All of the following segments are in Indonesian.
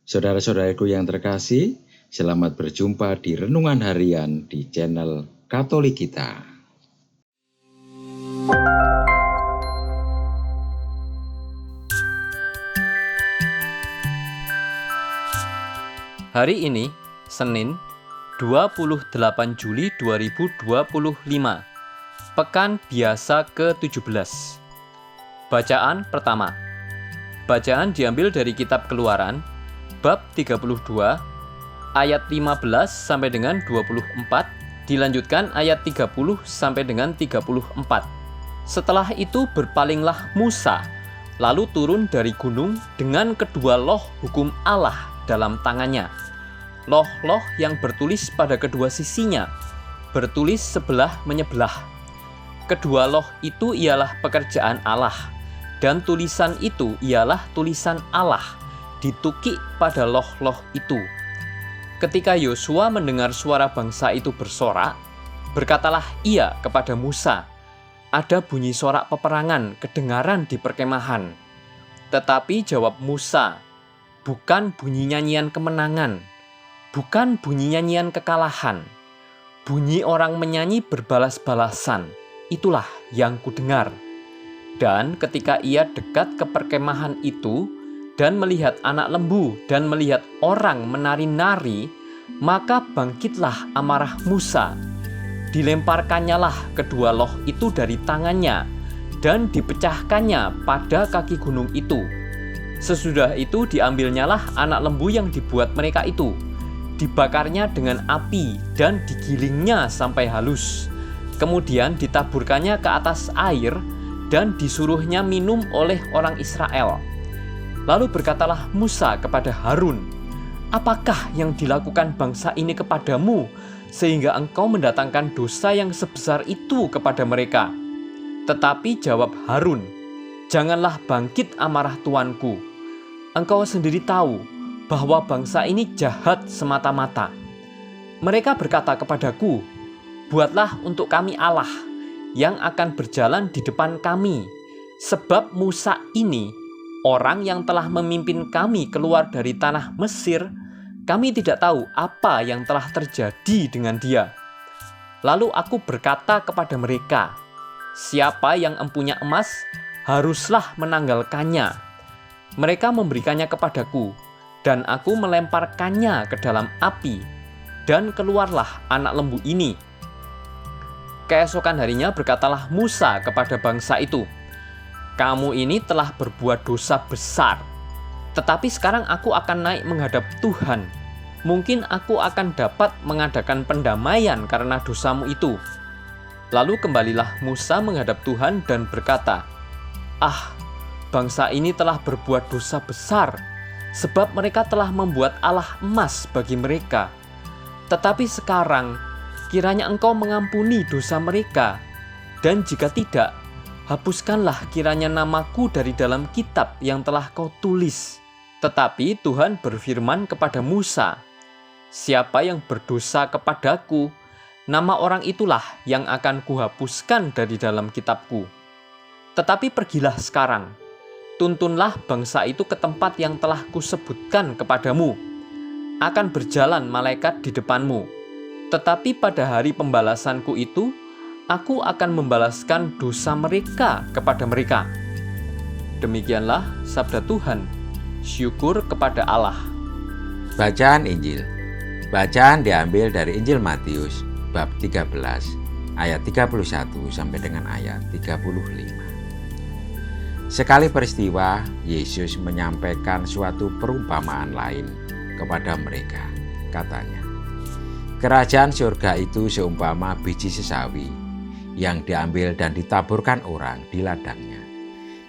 Saudara-saudaraku yang terkasih, selamat berjumpa di Renungan Harian di channel Katolik kita. Hari ini, Senin, 28 Juli 2025, Pekan Biasa ke-17. Bacaan pertama. Bacaan diambil dari Kitab Keluaran, bab 32, ayat 15 sampai dengan 24, dilanjutkan ayat 30 sampai dengan 34. Setelah itu berpalinglah Musa, lalu turun dari gunung dengan kedua loh hukum Allah dalam tangannya. Loh-loh yang bertulis pada kedua sisinya, bertulis sebelah menyebelah. Kedua loh itu ialah pekerjaan Allah, dan tulisan itu ialah tulisan Allah, ditukik pada loh-loh itu. Ketika Yosua mendengar suara bangsa itu bersorak, berkatalah ia kepada Musa, "Ada bunyi sorak peperangan kedengaran di perkemahan." Tetapi jawab Musa, "Bukan bunyi nyanyian kemenangan, bukan bunyi nyanyian kekalahan. Bunyi orang menyanyi berbalas-balasan, itulah yang kudengar." Dan ketika ia dekat ke perkemahan itu dan melihat anak lembu dan melihat orang menari-nari, maka bangkitlah amarah Musa. Dilemparkannyalah kedua loh itu dari tangannya dan dipecahkannya pada kaki gunung itu. Sesudah itu diambilnyalah anak lembu yang dibuat mereka itu, dibakarnya dengan api dan digilingnya sampai halus. Kemudian ditaburkannya ke atas air dan disuruhnya minum oleh orang Israel. Lalu berkatalah Musa kepada Harun, "Apakah yang dilakukan bangsa ini kepadamu, sehingga engkau mendatangkan dosa yang sebesar itu kepada mereka?" Tetapi jawab Harun, "Janganlah bangkit amarah tuanku. Engkau sendiri tahu bahwa bangsa ini jahat semata-mata. Mereka berkata kepadaku, 'Buatlah untuk kami Allah yang akan berjalan di depan kami,' sebab Musa ini, orang yang telah memimpin kami keluar dari tanah Mesir, kami tidak tahu apa yang telah terjadi dengan dia. Lalu aku berkata kepada mereka, 'Siapa yang empunya emas, haruslah menanggalkannya.' Mereka memberikannya kepadaku, dan aku melemparkannya ke dalam api, dan keluarlah anak lembu ini. Keesokan harinya berkatalah Musa kepada bangsa itu, 'Kamu ini telah berbuat dosa besar. Tetapi sekarang aku akan naik menghadap Tuhan. Mungkin aku akan dapat mengadakan pendamaian karena dosamu itu.' Lalu kembalilah Musa menghadap Tuhan dan berkata, 'Ah, bangsa ini telah berbuat dosa besar, sebab mereka telah membuat Allah emas bagi mereka. Tetapi sekarang kiranya engkau mengampuni dosa mereka, dan jika tidak, hapuskanlah kiranya namaku dari dalam kitab yang telah kau tulis.' Tetapi Tuhan berfirman kepada Musa, 'Siapa yang berdosa kepadaku, nama orang itulah yang akan kuhapuskan dari dalam kitabku. Tetapi pergilah sekarang, tuntunlah bangsa itu ke tempat yang telah kusebutkan kepadamu. Akan berjalan malaikat di depanmu. Tetapi pada hari pembalasanku itu, aku akan membalaskan dosa mereka kepada mereka.' Demikianlah sabda Tuhan. Syukur kepada Allah." Bacaan Injil. Bacaan diambil dari Injil Matius bab 13 ayat 31 sampai dengan ayat 35. Sekali peristiwa, Yesus menyampaikan suatu perumpamaan lain kepada mereka. Katanya, "Kerajaan surga itu seumpama biji sesawi yang diambil dan ditaburkan orang di ladangnya.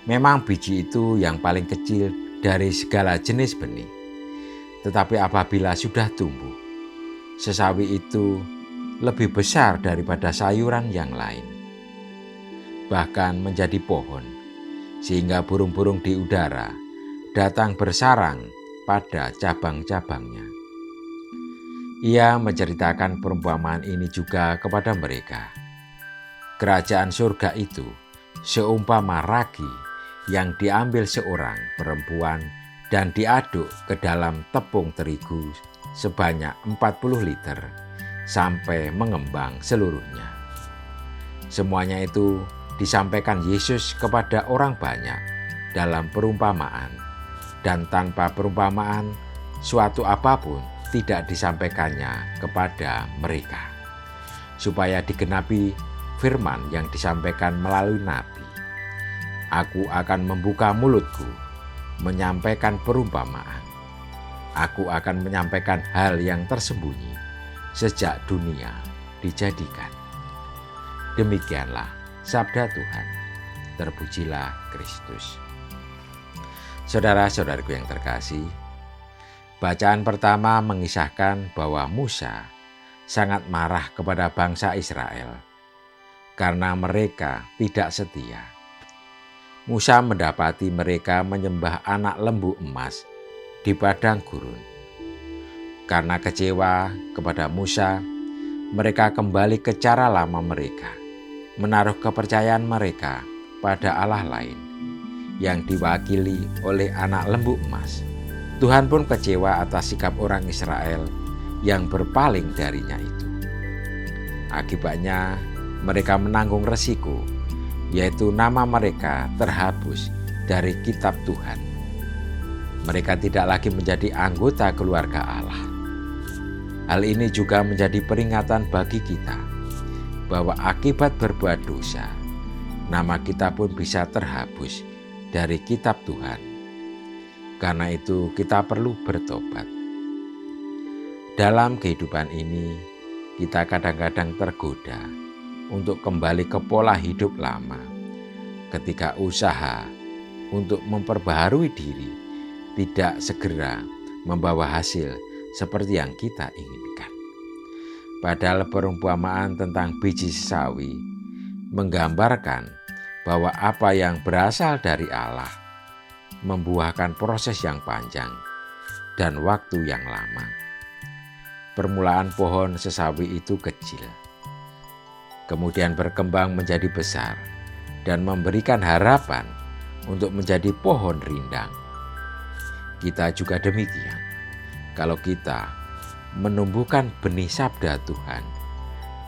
Memang biji itu yang paling kecil dari segala jenis benih. Tetapi apabila sudah tumbuh, sesawi itu lebih besar daripada sayuran yang lain, bahkan menjadi pohon, sehingga burung-burung di udara datang bersarang pada cabang-cabangnya." Ia menceritakan perumpamaan ini juga kepada mereka. Kerajaan surga itu seumpama ragi yang diambil seorang perempuan dan diaduk ke dalam tepung terigu sebanyak 40 liter sampai mengembang seluruhnya. Semuanya itu disampaikan Yesus kepada orang banyak dalam perumpamaan, dan tanpa perumpamaan suatu apapun tidak disampaikannya kepada mereka, supaya digenapi firman yang disampaikan melalui nabi. Aku akan membuka mulutku, menyampaikan perumpamaan. Aku akan menyampaikan hal yang tersembunyi sejak dunia dijadikan. Demikianlah sabda Tuhan. Terpujilah Kristus. Saudara-saudaraku yang terkasih, bacaan pertama mengisahkan bahwa Musa sangat marah kepada bangsa Israel karena mereka tidak setia. Musa mendapati mereka menyembah anak lembu emas di padang gurun. Karena kecewa kepada Musa, mereka kembali ke cara lama mereka, menaruh kepercayaan mereka pada Allah lain yang diwakili oleh anak lembu emas. Tuhan pun kecewa atas sikap orang Israel yang berpaling darinya itu. Akibatnya mereka menanggung resiko, yaitu nama mereka terhapus dari kitab Tuhan. Mereka tidak lagi menjadi anggota keluarga Allah. Hal ini juga menjadi peringatan bagi kita bahwa akibat berbuat dosa, nama kita pun bisa terhapus dari kitab Tuhan. Karena itu kita perlu bertobat. Dalam kehidupan ini, kita kadang-kadang tergoda untuk kembali ke pola hidup lama ketika usaha untuk memperbaharui diri tidak segera membawa hasil seperti yang kita inginkan. Padahal perumpamaan tentang biji sawi menggambarkan bahwa apa yang berasal dari Allah membuahkan proses yang panjang dan waktu yang lama. Permulaan pohon sesawi itu kecil, kemudian berkembang menjadi besar dan memberikan harapan untuk menjadi pohon rindang. Kita juga demikian. Kalau kita menumbuhkan benih sabda Tuhan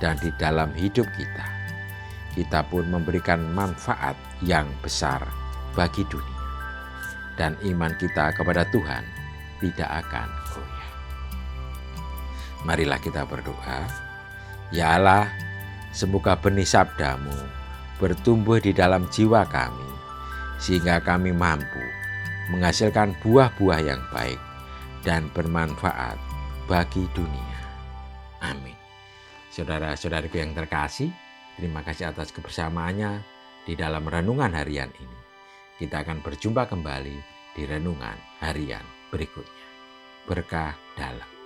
dan di dalam hidup kita, kita pun memberikan manfaat yang besar bagi dunia. Dan iman kita kepada Tuhan tidak akan goyah. Marilah kita berdoa. Ya Allah, semoga benih sabdamu bertumbuh di dalam jiwa kami, sehingga kami mampu menghasilkan buah-buah yang baik dan bermanfaat bagi dunia. Amin. Saudara-saudariku yang terkasih, terima kasih atas kebersamaannya di dalam renungan harian ini. Kita akan berjumpa kembali di renungan harian berikutnya. Berkah dalam.